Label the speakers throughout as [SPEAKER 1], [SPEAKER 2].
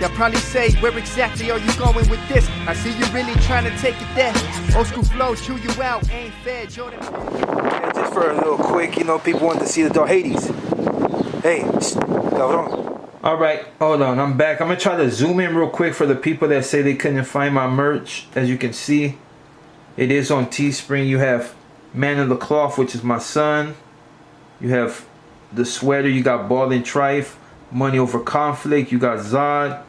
[SPEAKER 1] Y'all probably say, where exactly are you going with this? I see you really trying to take it there. Old school flows chew you out, ain't fair, Jordan.
[SPEAKER 2] Yeah, just for a little quick, you know, people want to see the dog Hades. Hey, cabrón.
[SPEAKER 3] Alright, hold on, I'm back. I'm gonna try to zoom in real quick for the people that say they couldn't find my merch. As you can see, it is on Teespring. You have Man of the Cloth, which is my son. You have the sweater, you got Ball and Trife, Money Over Conflict, you got Zod,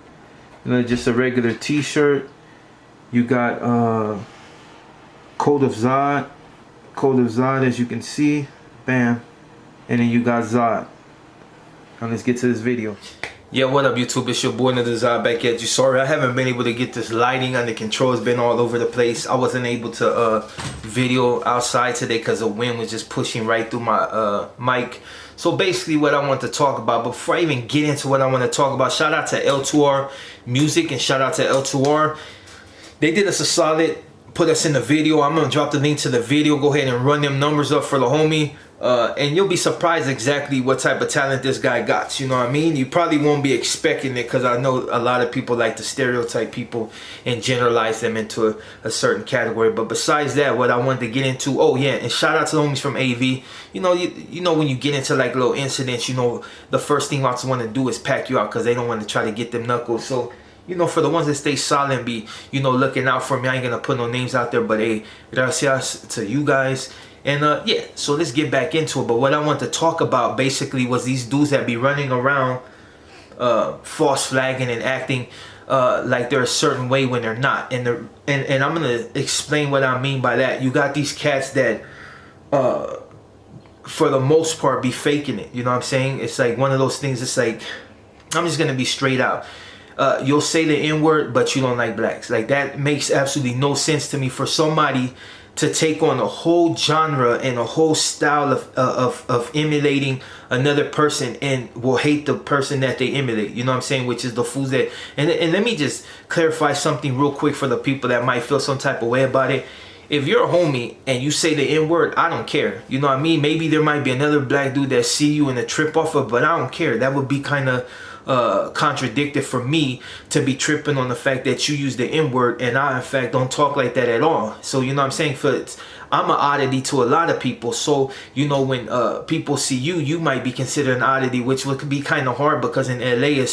[SPEAKER 3] you know, just a regular t-shirt. You got Code of Zod, as you can see, bam, and then you got Zod. Now let's get to this video. Yeah, what up YouTube, it's your boy another Zod back at you. Sorry, I haven't been able to get this lighting under control. It's been all over the place. I wasn't able to video outside today because the wind was just pushing right through my mic. So basically what I want to talk about, before I even get into what I want to talk about, shout out to L2R Music and shout out to L2R. They did us a solid, put us in the video. I'm going to drop the link to the video. Go ahead and run them numbers up for the homie. And you'll be surprised exactly what type of talent this guy got. You know what I mean? You probably won't be expecting it because I know a lot of people like to stereotype people and generalize them into a certain category. But besides that, what I wanted to get into, oh yeah, and shout out to the homies from AV. You know when you get into like little incidents, you know, the first thing lots want to do is pack you out because they don't want to try to get them knuckles. So, you know, for the ones that stay solid and be, you know, looking out for me, I ain't gonna put no names out there, but hey, gracias to you guys. And yeah, so let's get back into it. But what I want to talk about basically was these dudes that be running around false flagging and acting like they're a certain way when they're not. And I'm gonna explain what I mean by that. You got these cats that for the most part be faking it. You know what I'm saying? It's like one of those things. It's like, I'm just gonna be straight out. You'll say the N-word, but you don't like blacks. Like, that makes absolutely no sense to me for somebody to take on a whole genre and a whole style of emulating another person and will hate the person that they emulate. You know what I'm saying? Which is the fools that... And let me just clarify something real quick for the people that might feel some type of way about it. If you're a homie and you say the N-word, I don't care. You know what I mean? Maybe there might be another black dude that see you in a trip off of, but I don't care. That would be kind of contradicted for me to be tripping on the fact that you use the N-word and I in fact don't talk like that at all. So you know what I'm saying? I'm an oddity to a lot of people. So you know, when people see you, you might be considered an oddity, which would be kind of hard because in LA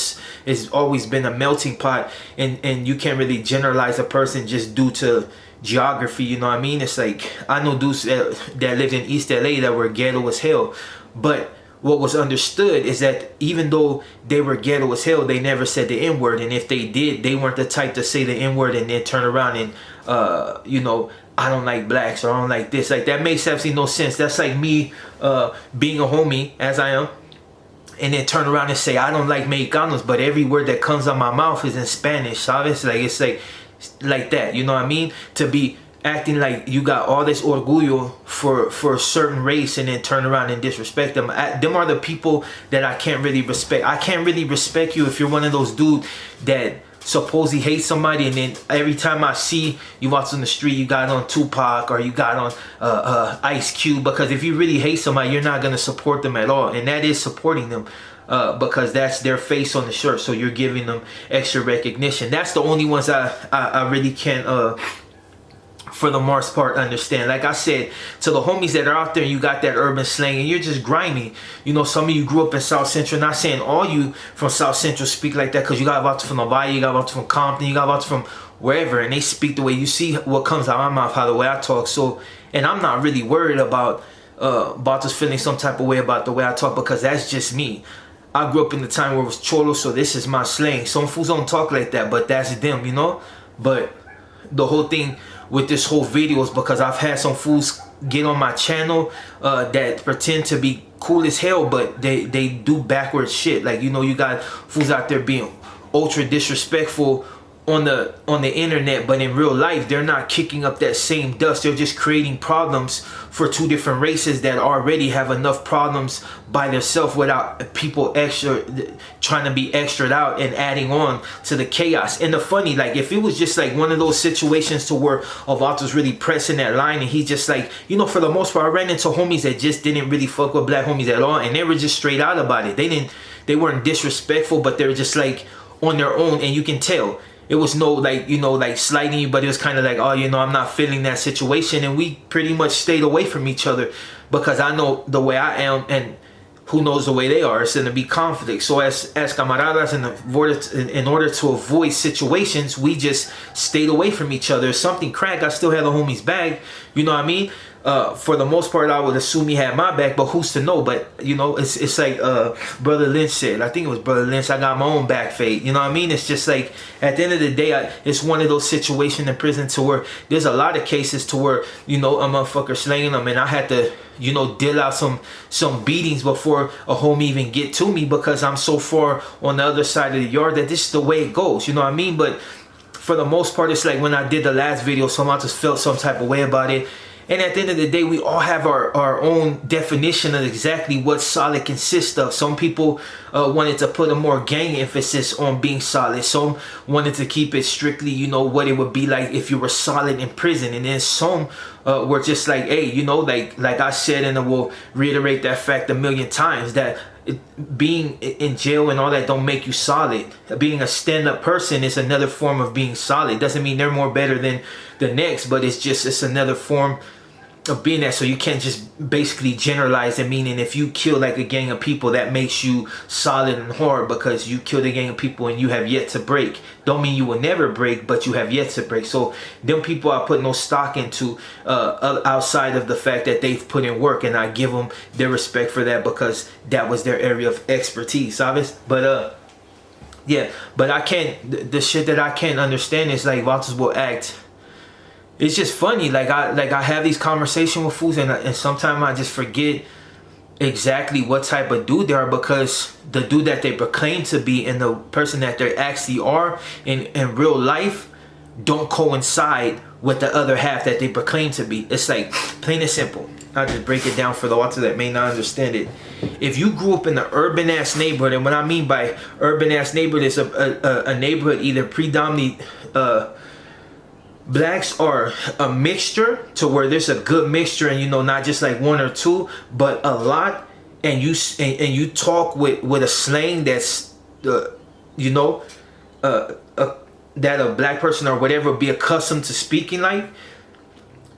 [SPEAKER 3] it's always been a melting pot, and you can't really generalize a person just due to geography. You know what I mean? It's like, I know dudes that lived in East LA that were ghetto as hell, but what was understood is that even though they were ghetto as hell, they never said the N-word. And if they did, they weren't the type to say the N-word and then turn around and, you know, I don't like blacks or I don't like this. Like, that makes absolutely no sense. That's like me being a homie, as I am, and then turn around and say, I don't like Mexicanos, but every word that comes out my mouth is in Spanish, ¿sabes? Like, it's like that, you know what I mean? To be acting like you got all this orgullo for a certain race and then turn around and disrespect them. Them are the people that I can't really respect. I can't really respect you if you're one of those dudes that supposedly hate somebody and then every time I see you out on the street, you got on Tupac or you got on Ice Cube, because if you really hate somebody, you're not going to support them at all. And that is supporting them. Because that's their face on the shirt, so you're giving them extra recognition. That's the only ones I really can't for the most part understand. Like I said, to the homies that are out there and you got that urban slang and you're just grimy, you know, some of you grew up in South Central. Not saying all you from South Central speak like that, because you got about from the Valle, you got about from Compton, you got about from wherever, and they speak the way you see what comes out of my mouth, how the way I talk. So, and I'm not really worried about just feeling some type of way about the way I talk, because that's just me. I grew up in the time where it was cholo, so this is my slang. Some fools don't talk like that, but that's them, you know. But the whole thing with this whole video is because I've had some fools get on my channel that pretend to be cool as hell, but they do backwards shit. Like, you know, you got fools out there being ultra disrespectful on the internet, but in real life they're not kicking up that same dust. They're just creating problems for two different races that already have enough problems by themselves without people extra trying to be extra out and adding on to the chaos. And the funny, like, if it was just like one of those situations to where Avato's really pressing that line and he just like, you know, for the most part I ran into homies that just didn't really fuck with black homies at all, and they were just straight out about it. They weren't disrespectful, but they were just like on their own, and you can tell. It was no like, you know, like slighting you, but it was kind of like, oh, you know, I'm not feeling that situation. And we pretty much stayed away from each other because I know the way I am and who knows the way they are. It's going to be conflict. So as camaradas, in order to avoid situations, we just stayed away from each other. If something cracked, I still had the homie's bag. You know what I mean? For the most part, I would assume he had my back, but who's to know? But, you know, it's like Brother Lynch said. I think it was Brother Lynch, I got my own back fade. You know what I mean? It's just like, at the end of the day, it's one of those situations in prison to where there's a lot of cases to where, you know, a motherfucker slanging them, and I had to, you know, deal out some beatings before a homie even get to me because I'm so far on the other side of the yard that this is the way it goes. You know what I mean? But for the most part, it's like when I did the last video, somehow I just felt some type of way about it. And at the end of the day, we all have our own definition of exactly what solid consists of. Some people wanted to put a more gang emphasis on being solid. Some wanted to keep it strictly, you know, what it would be like if you were solid in prison. And then some were just like, hey, you know, like I said, and I will reiterate that fact a million times, that being in jail and all that don't make you solid. Being a stand-up person is another form of being solid. Doesn't mean they're more better than the next, but it's another form of being that. So you can't just basically generalize it, meaning if you kill like a gang of people, that makes you solid and hard because you killed a gang of people and you have yet to break. Don't mean you will never break, but you have yet to break. So them people I put no stock into outside of the fact that they've put in work, and I give them their respect for that because that was their area of expertise, ¿sabes? But yeah, but I can't, the shit that I can't understand is like Vatos will act. It's just funny, like I have these conversations with fools, and sometimes I just forget exactly what type of dude they are, because the dude that they proclaim to be and the person that they actually are in real life don't coincide with the other half that they proclaim to be. It's like, plain and simple. I'll just break it down for the author that may not understand it. If you grew up in an urban ass neighborhood, and what I mean by urban ass neighborhood is a neighborhood either predominantly blacks are a mixture, to where there's a good mixture, and you know, not just like one or two, but a lot, and you talk with a slang that's you know, that a black person or whatever be accustomed to speaking like,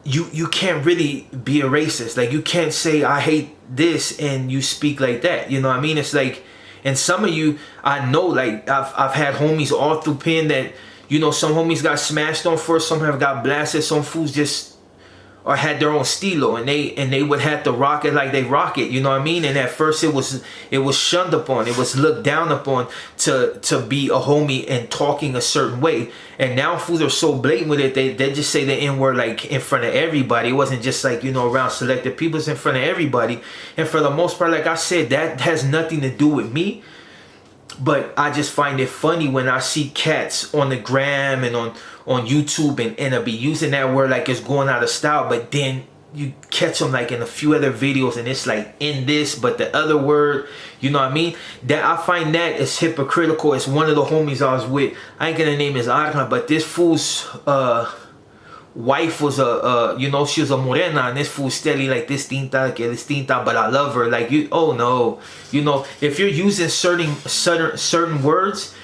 [SPEAKER 3] you can't really be a racist. Like, you can't say I hate this and you speak like that, you know what I mean? It's like, and some of you, I know, like I've had homies all through pen that, you know, some homies got smashed on first, some have got blasted, some fools just or had their own stilo, and they would have to rock it like they rock it, you know what I mean? And at first it was shunned upon, it was looked down upon to be a homie and talking a certain way. And now fools are so blatant with it, they just say the N-word like in front of everybody. It wasn't just like, you know, around selected people, it's in front of everybody. And for the most part, like I said, that has nothing to do with me. But I just find it funny when I see cats on the gram and on YouTube and I be using that word like it's going out of style, but then you catch them like in a few other videos and it's like in this, but the other word, you know what I mean? That I find that is hypocritical. It's one of the homies I was with. I ain't gonna name his icon, but this fool's wife was you know, she was a morena, and this fool steady like distinta, que distinta, but I love her. Like, you, oh no, you know, if you're using certain words,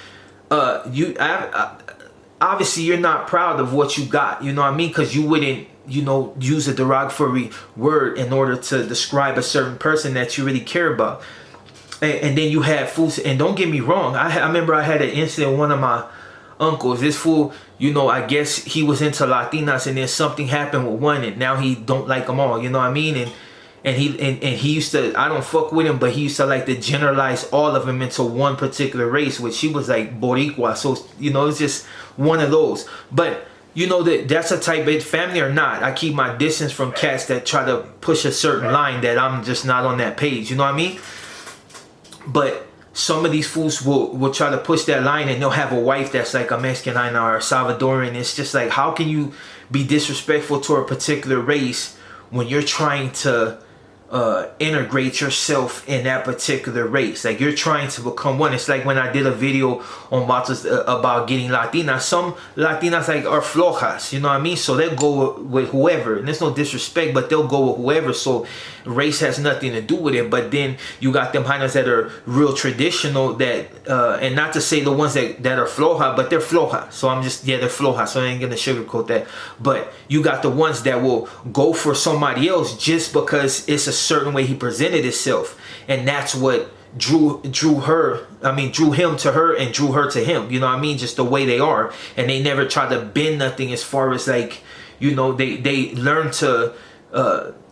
[SPEAKER 3] obviously you're not proud of what you got, you know what I mean? Because you wouldn't, you know, use a derogatory word in order to describe a certain person that you really care about. And then you have fools, and don't get me wrong, I remember I had an incident with one of my uncles. This fool, you know, I guess he was into Latinas, and then something happened with one, and now he don't like them all, you know what I mean? And he used to, I don't fuck with him, but he used to like to generalize all of them into one particular race, which he was like Boricua. So, you know, it's just one of those. But you know, that's a type of family or not, I keep my distance from cats that try to push a certain line that I'm just not on that page, you know what I mean? But some of these fools will try to push that line, and they'll have a wife that's like a Mexican or a Salvadorian. It's just like, how can you be disrespectful to a particular race when you're trying to integrate yourself in that particular race. Like you're trying to become one. It's like when I did a video on Vatos about getting Latinas. Some Latinas like are flojas, you know what I mean? So they'll go with whoever, and there's no disrespect, but they'll go with whoever. So race has nothing to do with it. But then you got them hyenas that are real traditional, that and not to say the ones that are floja, but they're floja. So I'm just, yeah, they're floja, so I ain't gonna sugarcoat that. But you got the ones that will go for somebody else just because it's a certain way he presented himself, and that's what drew him to her and drew her to him, you know what I mean? Just the way they are, and they never try to bend nothing as far as like, you know, they learn to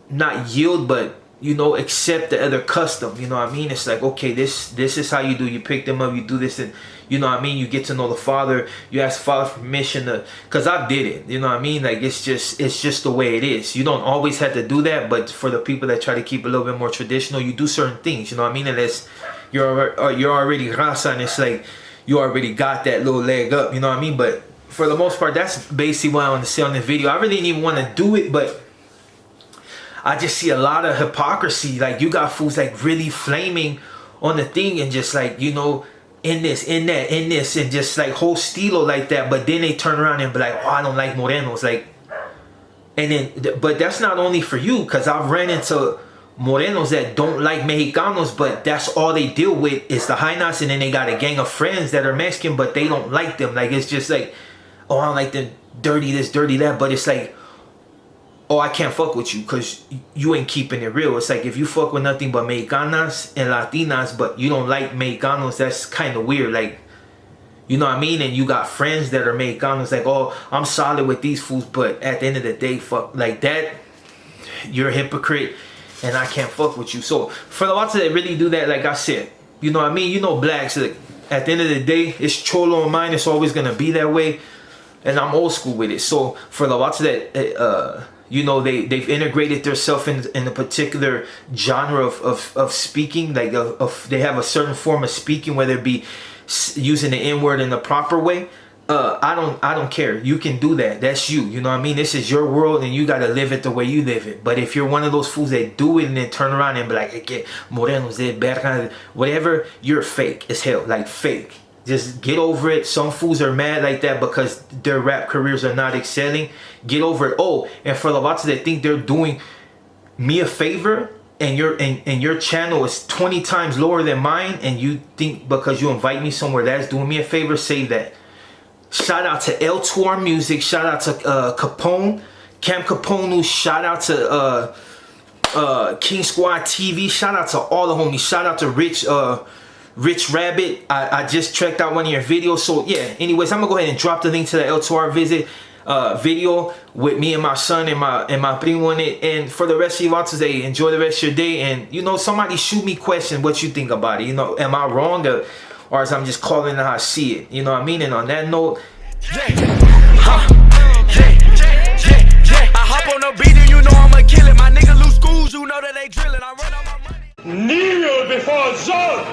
[SPEAKER 3] not yield, but you know, accept the other custom, you know what I mean? It's like, okay, this is how you do, you pick them up, you do this, and you know what I mean, you get to know the father, you ask the father for permission to, because I did it, you know what I mean? Like it's just the way it is. You don't always have to do that, but for the people that try to keep a little bit more traditional, you do certain things, you know what I mean? Unless you're already raza, and it's like you already got that little leg up, you know what I mean? But for the most part, that's basically what I want to say on the video. I really didn't even want to do it, but I just see a lot of hypocrisy. Like you got fools like really flaming on the thing and just like, you know, in this, in that, in this, and just like whole stilo like that. But then they turn around and be like, oh, I don't like morenos. Like, and then, but that's not only for you, because I've ran into morenos that don't like Mexicanos, but that's all they deal with is the hyenas, and then they got a gang of friends that are Mexican, but they don't like them. Like it's just like, oh, I don't like them, dirty this, dirty that. But it's like, oh, I can't fuck with you because you ain't keeping it real. It's like if you fuck with nothing but Mexicanas and Latinas, but you don't like Mexicanos, that's kind of weird. Like, you know what I mean? And you got friends that are Mexicanos, like, oh, I'm solid with these fools, but at the end of the day, fuck, like that, you're a hypocrite, and I can't fuck with you. So for the lots that really do that, like I said, you know what I mean? You know, blacks, like, at the end of the day, it's cholo in mine. It's always gonna be that way, and I'm old school with it. So for the lots that you know, they've integrated themselves in a particular genre of speaking, like they have a certain form of speaking, whether it be using the N-word in the proper way. I don't care. You can do that. That's you. You know what I mean? This is your world, and you gotta live it the way you live it. But if you're one of those fools that do it and then turn around and be like, "Okay, morenos de verga," whatever, you're fake as hell. Like fake. Just get over it. Some fools are mad like that because their rap careers are not excelling. Get over it. Oh, and for the lots that think they're doing me a favor, and your channel is 20 times lower than mine, and you think because you invite me somewhere that's doing me a favor, say that. Shout out to L2R Music. Shout out to Capone, Cam Capone. Shout out to King Squad TV. Shout out to all the homies. Shout out to Rich Rabbit. I just checked out one of your videos. So yeah, anyways, I'm gonna go ahead and drop the link to the L2R visit video with me and my son and my primo in it. And for the rest of you out today, enjoy the rest of your day. And you know, somebody shoot me question what you think about it. You know, am I wrong, or as I'm just calling it how I see it? You know what I mean? And on that note,
[SPEAKER 4] I hop on the beat and you know I'ma kill it. My nigga lose schools, you know that they drilling. I run on my money.
[SPEAKER 5] Kneel before Zod!